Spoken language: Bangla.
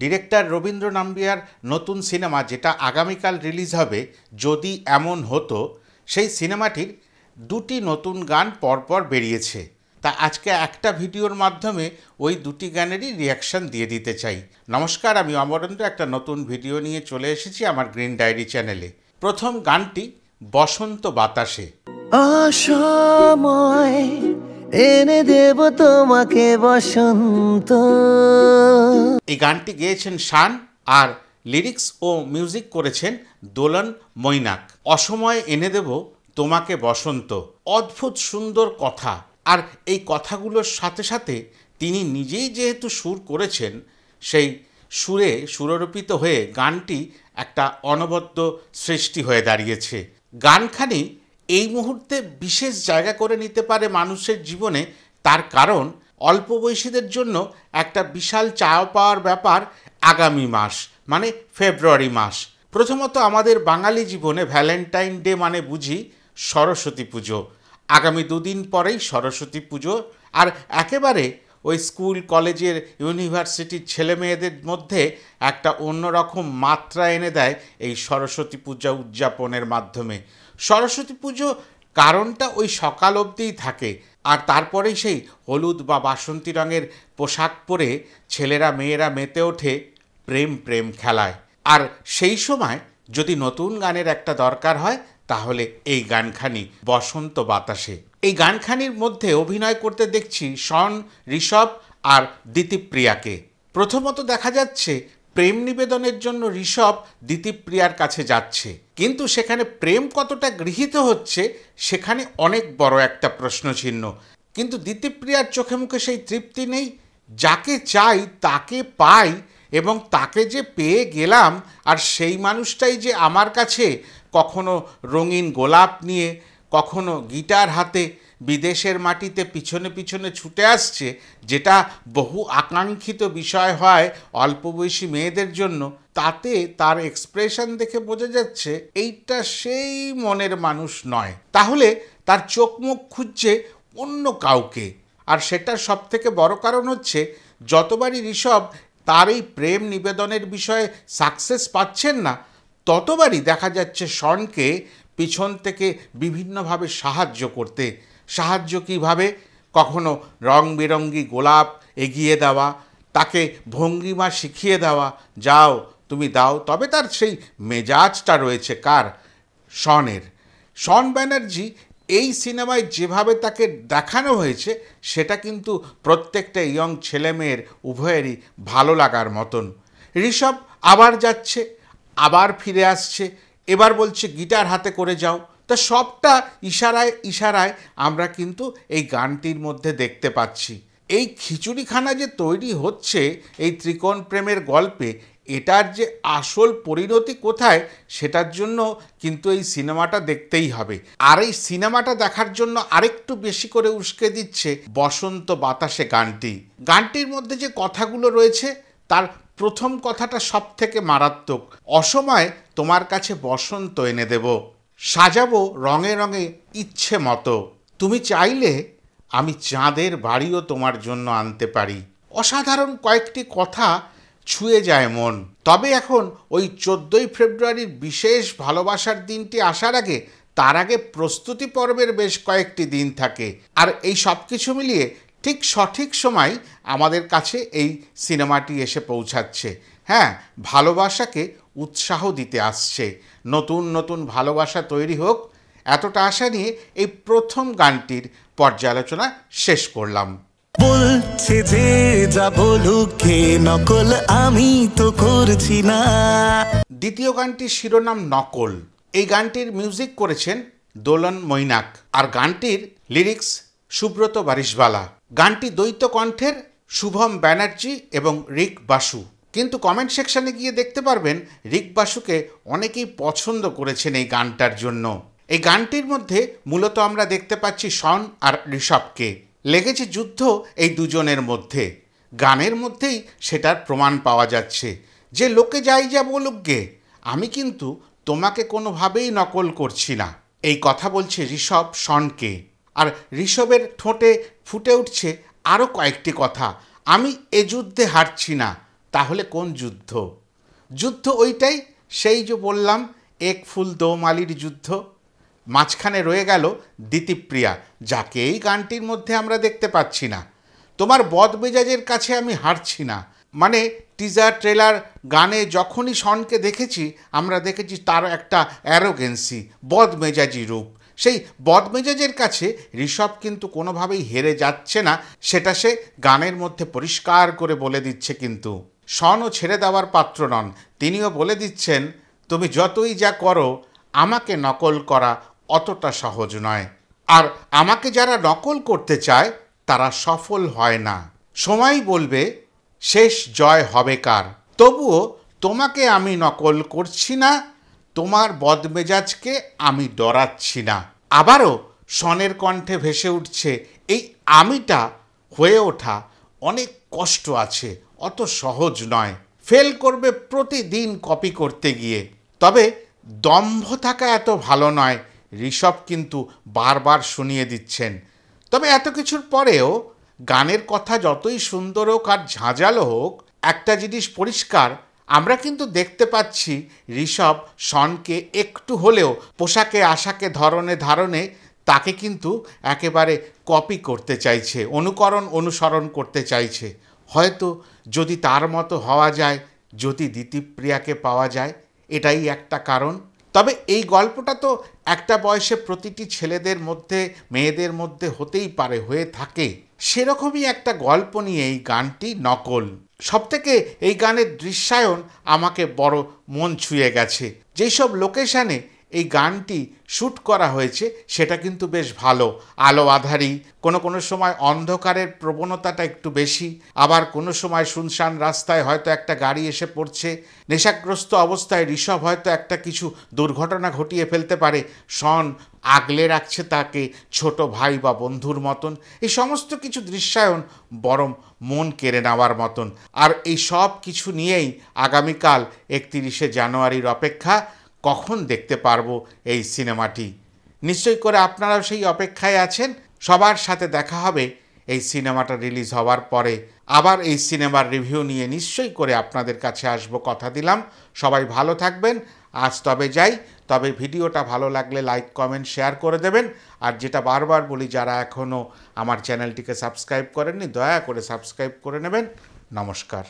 ডিরেক্টর রবীন্দ্র নাম্বিয়ার নতুন সিনেমা যেটা আগামীকাল রিলিজ হবে যদি এমন হতো, সেই সিনেমাটির দুটি নতুন গান পরপর বেরিয়েছে। তা আজকে একটা ভিডিওর মাধ্যমে ওই দুটি গানেরই রিয়াকশান দিয়ে দিতে চাই। নমস্কার, আমি অমরেন্দ্র একটা নতুন ভিডিও নিয়ে চলে এসেছি আমার গ্রিন ডায়েরি চ্যানেলে। প্রথম গানটি বসন্ত বাতাসে। অসময় এনে দেব তোমাকে বসন্ত। এই গানটি গেয়েছেন শান আর লিরিক্স ও মিউজিক করেছেন দোলন মৈনাক। অসময় এনে দেব তোমাকে বসন্ত, অদ্ভুত সুন্দর কথা। আর এই কথাগুলোর সাথে সাথে তিনি নিজেই যেহেতু সুর করেছেন, সেই সুরে সুররূপিত হয়ে গানটি একটা অনবদ্য সৃষ্টি হয়ে দাঁড়িয়েছে। গানখানি এই মুহূর্তে বিশেষ জায়গা করে নিতে পারে মানুষের জীবনে, তার কারণ অল্প বয়সীদের জন্য একটা বিশাল চাওয়া পাওয়ার ব্যাপার আগামী মাস মানে ফেব্রুয়ারি মাস। প্রথমত আমাদের বাঙালি জীবনে ভ্যালেন্টাইন ডে মানে বুঝি সরস্বতী পুজো। আগামী দুদিন পরেই সরস্বতী পুজো, আর একেবারে ওই স্কুল কলেজের ইউনিভার্সিটির ছেলে মেয়েদের মধ্যে একটা অন্যরকম মাত্রা এনে দেয় এই সরস্বতী পূজা উদযাপনের মাধ্যমে। সরস্বতী পুজো কারণটা ওই সকাল অবধিই থাকে, আর তারপরেই সেই হলুদ বা বাসন্তী রঙের পোশাক পরে ছেলেরা মেয়েরা মেতে ওঠে প্রেম প্রেম খেলায়। আর সেই সময় যদি নতুন গানের একটা দরকার হয় তাহলে এই গানখানি বসন্ত বাতাসে। এই গানখানির মধ্যে অভিনয় করতে দেখছি শন, ঋষভ আর দিতিপ্রিয়াকে। প্রথমত দেখা যাচ্ছে প্রেম নিবেদনের জন্য ঋষভ দিতিপ্রিয়ার কাছে যাচ্ছে, কিন্তু সেখানে প্রেম কতটা গৃহীত হচ্ছে সেখানে অনেক বড় একটা প্রশ্নচিহ্ন। কিন্তু দিতিপ্রিয়ার চোখে মুখে সেই তৃপ্তি নেই। যাকে চাই তাকে পাই, এবং তাকে যে পেয়ে গেলাম আর সেই মানুষটাই যে আমার কাছে কখনো রঙিন গোলাপ নিয়ে, কখনো গিটার হাতে বিদেশের মাটিতে পিছনে পিছনে ছুটে আসছে, যেটা বহু আকাঙ্ক্ষিত বিষয় হয় অল্প বয়সী মেয়েদের জন্য, তাতে তার এক্সপ্রেশন দেখে বোঝা যাচ্ছে এইটা সেই মনের মানুষ নয়। তাহলে তার চোখ মুখ খুঁজছে অন্য কাউকে। আর সেটার সব থেকে বড় কারণ হচ্ছে যতবারই ঋষভ তার এই প্রেম নিবেদনের বিষয়ে সাকসেস পাচ্ছেন না, ততবারই দেখা যাচ্ছে শনকে পিছন থেকে বিভিন্নভাবে সাহায্য করতে। সাহায্য কীভাবে? কখনো রং বেরঙ্গি গোলাপ এগিয়ে দেওয়া, তাকে ভঙ্গিমা শিখিয়ে দেওয়া, যাও তুমি দাও। তবে তার সেই মেজাজটা রয়েছে কার? শনের। শন ব্যানার্জি এই সিনেমায় যেভাবে তাকে দেখানো হয়েছে সেটা কিন্তু প্রত্যেকটা ইয়ং ছেলেমেয়ের উভয়েরই ভালো লাগার মতন। ঋষভ আবার যাচ্ছে, আবার ফিরে আসছে, এবার বলছে গিটার হাতে করে যাও। তা সবটা ইশারায় ইশারায় আমরা কিন্তু এই গানটির মধ্যে দেখতে পাচ্ছি। এই খিচুড়িখানা যে তৈরি হচ্ছে এই ত্রিকোণ প্রেমের গল্পে, এটার যে আসল পরিণতি কোথায় সেটার জন্য কিন্তু এই সিনেমাটা দেখতেই হবে। আর এই সিনেমাটা দেখার জন্য আরেকটু বেশি করে উস্কে দিচ্ছে বসন্ত বাতাসে গানটি। গানটির মধ্যে যে কথাগুলো রয়েছে তার প্রথম কথাটা সব থেকে মারাত্মক। অসময় তোমার কাছে বসন্ত এনে দেব, সাজাবো রঙে রঙে ইচ্ছে মতো, তুমি চাইলে আমি চাঁদের বাড়িও তোমার জন্য আনতে পারি। অসাধারণ কয়েকটি কথা ছুঁয়ে যায় মন। তবে এখন ওই 14ই ফেব্রুয়ারির বিশেষ ভালোবাসার দিনটি আসার আগে, তার আগে প্রস্তুতি পর্বের বেশ কয়েকটি দিন থাকে। আর এই সব কিছু মিলিয়ে ঠিক সঠিক সময় আমাদের কাছে এই সিনেমাটি এসে পৌঁছাচ্ছে। হ্যাঁ, ভালোবাসাকে উৎসাহ দিতে আসছে, নতুন নতুন ভালোবাসা তৈরি হোক, এতটা আশা নিয়ে এই প্রথম গানটির পর্যালোচনা শেষ করলাম। বলছে যে যা বলুক কে, নকল আমি তো করছি না। দ্বিতীয় গানটির শিরোনাম নকল। এই গানটির মিউজিক করেছেন দোলন মৈনাক, আর গানটির লিরিক্স সুব্রত বারিশবালা। গানটি দ্বৈত কণ্ঠের শুভম ব্যানার্জি এবং রিক বাসু। কিন্তু কমেন্ট সেকশনে গিয়ে দেখতে পারবেন রিক বাসুকে অনেকেই পছন্দ করেছেন এই গানটার জন্য। এই গানটির মধ্যে মূলত আমরা দেখতে পাচ্ছি শন আর ঋষভকে। লেগেছে যুদ্ধ এই দুজনের মধ্যে। গানের মধ্যেই সেটার প্রমাণ পাওয়া যাচ্ছে যে লোকে যাই যা বলুক গে, আমি কিন্তু তোমাকে কোনোভাবেই নকল করছি না। এই কথা বলছে ঋষভ শনকে। আর ঋষভের ঠোঁটে ফুটে উঠছে আরও কয়েকটি কথা। আমি এ যুদ্ধে হারছি না, তাহলে কোন যুদ্ধ? যুদ্ধ ওইটাই, সেই যে বললাম এক ফুল দো মালির যুদ্ধ। মাঝখানে রয়ে গেল দিতিপ্রিয়া, যাকে এই গানটির মধ্যে আমরা দেখতে পাচ্ছি না। তোমার বদমেজাজের কাছে আমি হারছি না, মানে টিজার ট্রেলার গানে যখনই শনকে দেখেছি আমরা দেখেছি তার একটা অ্যারোগেন্সি, বদমেজাজি রূপ। সেই বদমেজাজের কাছে ঋষভ কিন্তু কোনোভাবেই হেরে যাচ্ছে না, সেটা সে গানের মধ্যে পরিষ্কার করে বলে দিচ্ছে। কিন্তু শনও ছেড়ে দেওয়ার পাত্র নন, তিনিও বলে দিচ্ছেন তুমি যতই যা করো আমাকে নকল করা অতটা সহজ নয়, আর আমাকে যারা নকল করতে চায় তারা সফল হয় না। সময় বলবে শেষ জয় হবে কার। তবুও তোমাকে আমি নকল করছি না, তোমার বদমেজাজকে আমি ডরাচ্ছি না। আবারও শনের কণ্ঠে ভেসে উঠছে এই আমিটা হয়ে ওঠা অনেক কষ্ট আছে, অত সহজ নয়। ফেল করবে প্রতিদিন কপি করতে গিয়ে। তবে দম্ভ থাকা এত ভালো নয়, ঋষভ কিন্তু বারবার শুনিয়ে দিচ্ছেন। তবে এত কিছুর পরেও গানের কথা যতই সুন্দর হোক আর ঝাঁঝালো হোক, একটা জিনিস পরিষ্কার, আমরা কিন্তু দেখতে পাচ্ছি ঋষভ শনকে একটু হলেও পোশাকে আশাকে ধারণে তাকে কিন্তু একেবারে কপি করতে চাইছে, অনুসরণ করতে চাইছে। হয়তো যদি তার মতো হওয়া যায়, যদি দিতিপ্রিয়াকে পাওয়া যায়, এটাই একটা কারণ। তবে এই গল্পটা তো একটা বয়সে প্রতিটি ছেলেদের মধ্যে মেয়েদের মধ্যে হতেই পারে, হয়ে থাকে। সেরকমই একটা গল্প নিয়ে এই গানটি নকল। সবথেকে এই গানের দৃশ্যায়ন আমাকে বড় মন ছুঁয়ে গেছে। যেই সব লোকেশানে এই গানটি শ্যুট করা হয়েছে সেটা কিন্তু বেশ ভালো, আলো আধারি, কোনো সময় অন্ধকারের প্রবণতাটা একটু বেশি, আবার কোনো সময় শুনশান রাস্তায় হয়তো একটা গাড়ি এসে পড়ছে, নেশাগ্রস্ত অবস্থায় ঋষভ হয়তো একটা কিছু দুর্ঘটনা ঘটিয়ে ফেলতে পারে, শন আগলে রাখছে তাকে ছোট ভাই বা বন্ধুর মতন। এই সমস্ত কিছু দৃশ্যায়ন বরং মন কেড়ে নেওয়ার মতন। আর এই সব কিছু নিয়েই আগামীকাল 31শে জানুয়ারির অপেক্ষা, কখন দেখতে পারবো এই সিনেমাটি। নিশ্চয় করে আপনারাও সেই অপেক্ষায় আছেন। সবার সাথে দেখা হবে এই সিনেমাটা রিলিজ হওয়ার পরে। আবার এই সিনেমার রিভিউ নিয়ে নিশ্চয়ই করে আপনাদের কাছে আসবো, কথা দিলাম। সবাই ভালো থাকবেন। আজ তবে যাই, তবে ভিডিওটা ভালো লাগলে লাইক কমেন্ট শেয়ার করে দেবেন। আর যেটা বারবার বলি, যারা এখনও আমার চ্যানেলটিকে সাবস্ক্রাইব করেননি দয়া করে সাবস্ক্রাইব করে নেবেন। নমস্কার।